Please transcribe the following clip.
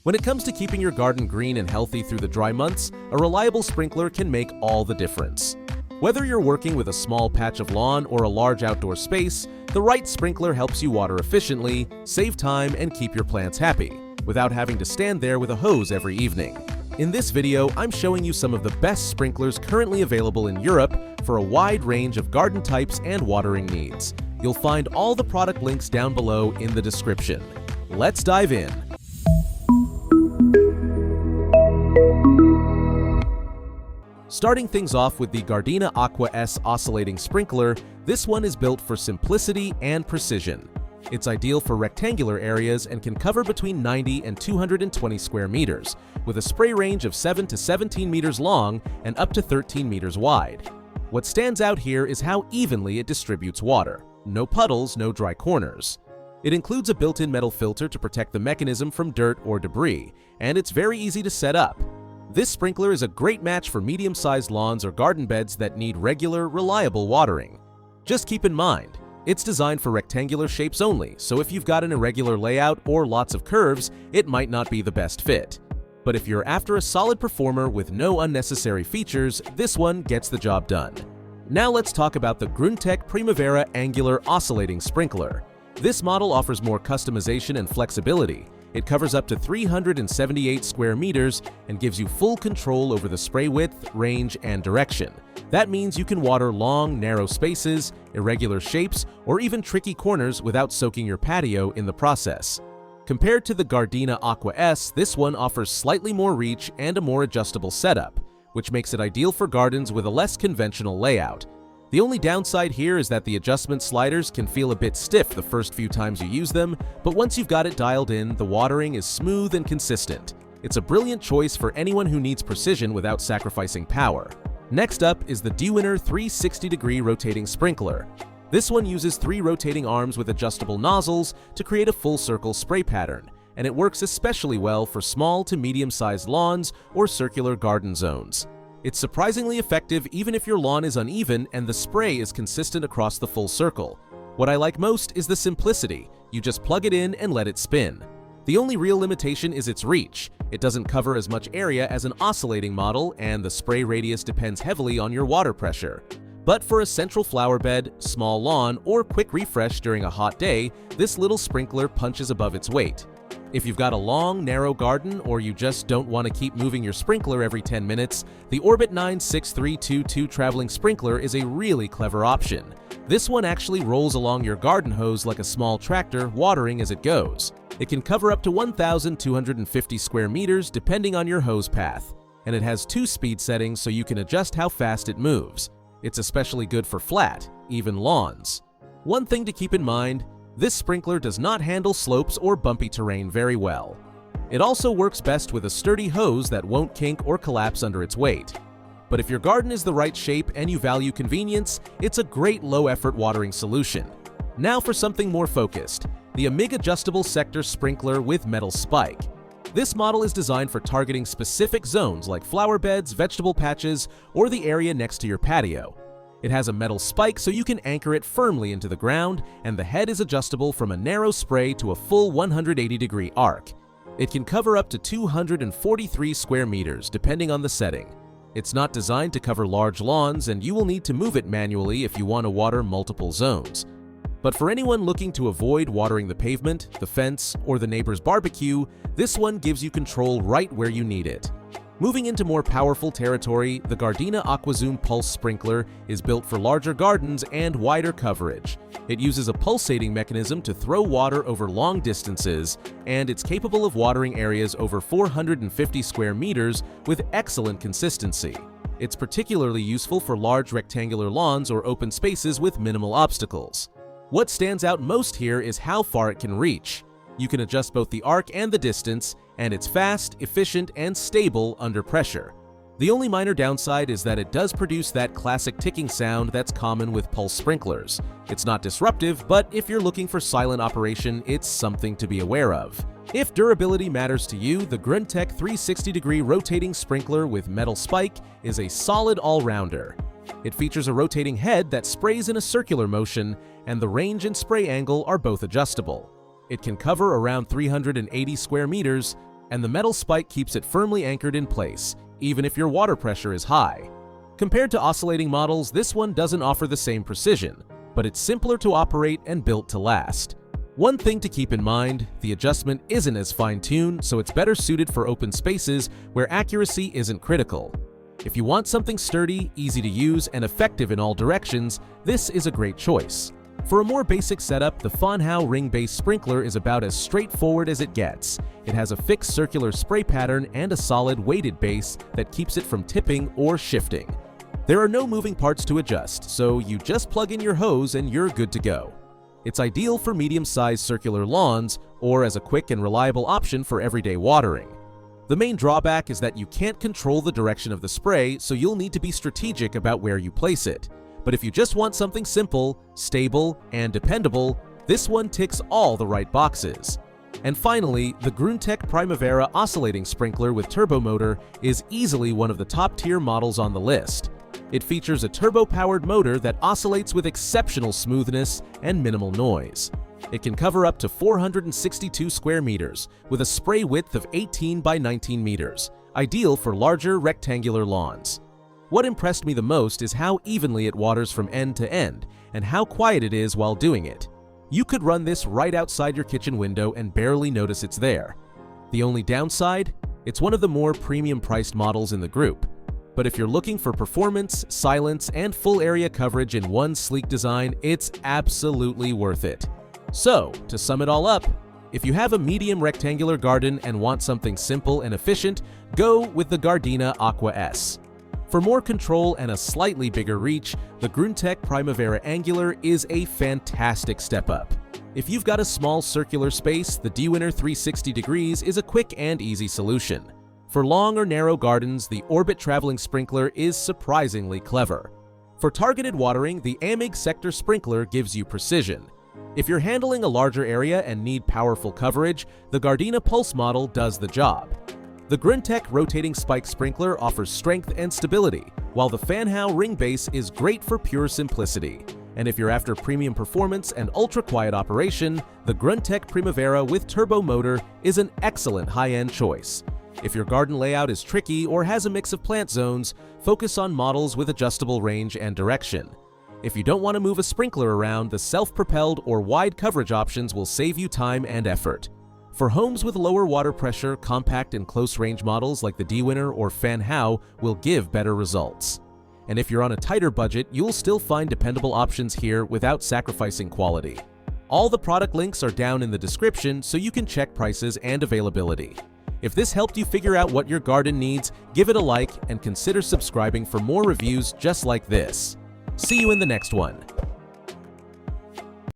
When it comes to keeping your garden green and healthy through the dry months, a reliable sprinkler can make all the difference. Whether you're working with a small patch of lawn or a large outdoor space, the right sprinkler helps you water efficiently, save time, and keep your plants happy, without having to stand there with a hose every evening. In this video, I'm showing you some of the best sprinklers currently available in Europe for a wide range of garden types and watering needs. You'll find all the product links down below in the description. Let's dive in. Starting things off with the Gardena Aqua S oscillating sprinkler, this one is built for simplicity and precision. It's ideal for rectangular areas and can cover between 90 and 220 square meters, with a spray range of 7 to 17 meters long and up to 13 meters wide. What stands out here is how evenly it distributes water. No puddles, no dry corners. It includes a built-in metal filter to protect the mechanism from dirt or debris, and it's very easy to set up. This sprinkler is a great match for medium-sized lawns or garden beds that need regular, reliable watering. Just keep in mind, it's designed for rectangular shapes only, so if you've got an irregular layout or lots of curves, it might not be the best fit. But if you're after a solid performer with no unnecessary features, this one gets the job done. Now let's talk about the Gruntch Prima Vera Angular Oscillating Sprinkler. This model offers more customization and flexibility. It covers up to 378 square meters and gives you full control over the spray width, range, and direction. That means you can water long, narrow spaces, irregular shapes, or even tricky corners without soaking your patio in the process. Compared to the Gardena Aqua S, this one offers slightly more reach and a more adjustable setup, which makes it ideal for gardens with a less conventional layout. The only downside here is that the adjustment sliders can feel a bit stiff the first few times you use them, but once you've got it dialed in, the watering is smooth and consistent. It's a brilliant choice for anyone who needs precision without sacrificing power. Next up is the Dwinner 360-degree rotating sprinkler. This one uses 3 rotating arms with adjustable nozzles to create a full-circle spray pattern, and it works especially well for small to medium-sized lawns or circular garden zones. It's surprisingly effective even if your lawn is uneven and the spray is consistent across the full circle. What I like most is the simplicity. You just plug it in and let it spin. The only real limitation is its reach. It doesn't cover as much area as an oscillating model, and the spray radius depends heavily on your water pressure. But for a central flower bed, small lawn, or quick refresh during a hot day, this little sprinkler punches above its weight. If you've got a long, narrow garden or you just don't want to keep moving your sprinkler every 10 minutes, the Orbit 96322 traveling sprinkler is a really clever option. This one actually rolls along your garden hose like a small tractor, watering as it goes. It can cover up to 1,250 square meters depending on your hose path, and it has 2 speed settings so you can adjust how fast it moves. It's especially good for flat, even lawns. One thing to keep in mind, this sprinkler does not handle slopes or bumpy terrain very well. It also works best with a sturdy hose that won't kink or collapse under its weight. But if your garden is the right shape and you value convenience, it's a great low-effort watering solution. Now for something more focused, the Amig adjustable sector sprinkler with metal spike. This model is designed for targeting specific zones like flower beds, vegetable patches, or the area next to your patio. It has a metal spike so you can anchor it firmly into the ground, and the head is adjustable from a narrow spray to a full 180-degree arc. It can cover up to 243 square meters depending on the setting. It's not designed to cover large lawns, and you will need to move it manually if you want to water multiple zones. But for anyone looking to avoid watering the pavement, the fence, or the neighbor's barbecue, this one gives you control right where you need it. Moving into more powerful territory, the Gardena Aquazoom Pulse Sprinkler is built for larger gardens and wider coverage. It uses a pulsating mechanism to throw water over long distances, and it's capable of watering areas over 450 square meters with excellent consistency. It's particularly useful for large rectangular lawns or open spaces with minimal obstacles. What stands out most here is how far it can reach. You can adjust both the arc and the distance, and it's fast, efficient, and stable under pressure. The only minor downside is that it does produce that classic ticking sound that's common with pulse sprinklers. It's not disruptive, but if you're looking for silent operation, it's something to be aware of. If durability matters to you, the Grimtech 360-degree rotating sprinkler with metal spike is a solid all-rounder. It features a rotating head that sprays in a circular motion, and the range and spray angle are both adjustable. It can cover around 380 square meters, and the metal spike keeps it firmly anchored in place, even if your water pressure is high. Compared to oscillating models, this one doesn't offer the same precision, but it's simpler to operate and built to last. One thing to keep in mind, the adjustment isn't as fine-tuned, so it's better suited for open spaces where accuracy isn't critical. If you want something sturdy, easy to use, and effective in all directions, this is a great choice. For a more basic setup, the Fonhow ring-based sprinkler is about as straightforward as it gets. It has a fixed circular spray pattern and a solid weighted base that keeps it from tipping or shifting. There are no moving parts to adjust, so you just plug in your hose and you're good to go. It's ideal for medium-sized circular lawns or as a quick and reliable option for everyday watering. The main drawback is that you can't control the direction of the spray, so you'll need to be strategic about where you place it. But if you just want something simple, stable, and dependable, this one ticks all the right boxes. And finally, the Gruntch Prima Vera oscillating sprinkler with turbo motor is easily one of the top-tier models on the list. It features a turbo-powered motor that oscillates with exceptional smoothness and minimal noise. It can cover up to 462 square meters with a spray width of 18 by 19 meters, ideal for larger rectangular lawns. What impressed me the most is how evenly it waters from end to end and how quiet it is while doing it. You could run this right outside your kitchen window and barely notice it's there. The only downside? It's one of the more premium-priced models in the group. But if you're looking for performance, silence, and full area coverage in one sleek design, it's absolutely worth it. So, to sum it all up, if you have a medium rectangular garden and want something simple and efficient, go with the Gardena Aqua S. For more control and a slightly bigger reach, the Gruntch Prima Vera Angular is a fantastic step up. If you've got a small circular space, the Dwinner 360 degrees is a quick and easy solution. For long or narrow gardens, the Orbit Traveling Sprinkler is surprisingly clever. For targeted watering, the Amig Sector Sprinkler gives you precision. If you're handling a larger area and need powerful coverage, the Gardena Pulse model does the job. The Grimtech Rotating Spike Sprinkler offers strength and stability, while the Fonhow Ring Base is great for pure simplicity. And if you're after premium performance and ultra-quiet operation, the Gruntch Prima Vera with turbo motor is an excellent high-end choice. If your garden layout is tricky or has a mix of plant zones, focus on models with adjustable range and direction. If you don't want to move a sprinkler around, the self-propelled or wide coverage options will save you time and effort. For homes with lower water pressure, compact and close-range models like the Dwinner or Fonhow will give better results. And if you're on a tighter budget, you'll still find dependable options here without sacrificing quality. All the product links are down in the description so you can check prices and availability. If this helped you figure out what your garden needs, give it a like and consider subscribing for more reviews just like this. See you in the next one.